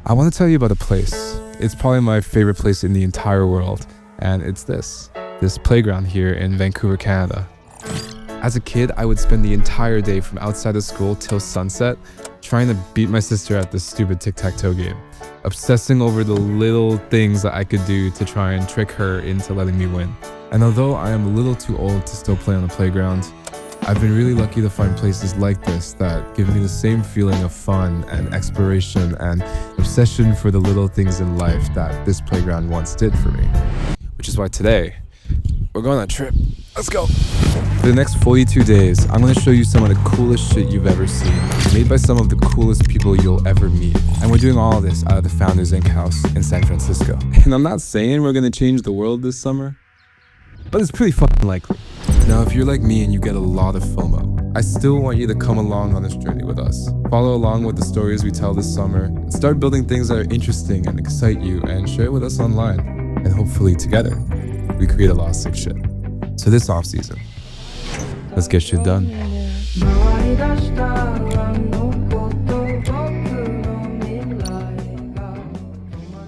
I want to tell you about a place. It's probably my favorite place in the entire world, and it's this playground here in Vancouver, Canada. As a kid, I would spend the entire day from outside of school till sunset trying to beat my sister at this stupid tic-tac-toe game, obsessing over the little things that I could do to try and trick her into letting me win. And although I am a little too old to still play on the playground, I've been really lucky to find places like this that give me the same feeling of fun and exploration and obsession for the little things in life that this playground once did for me. Which is why today, we're going on a trip. Let's go! For the next 42 days, I'm going to show you some of the coolest shit you've ever seen, made by some of the coolest people you'll ever meet. And we're doing all of this out of the Founders Inc. house in San Francisco. And I'm not saying we're going to change the world this summer, but it's pretty fucking likely. Now, if you're like me and you get a lot of FOMO, I still want you to come along on this journey with us. Follow along with the stories we tell this summer, and start building things that are interesting and excite you, and share it with us online. And hopefully together, we create a lot of sick shit. So this off season, let's get shit done.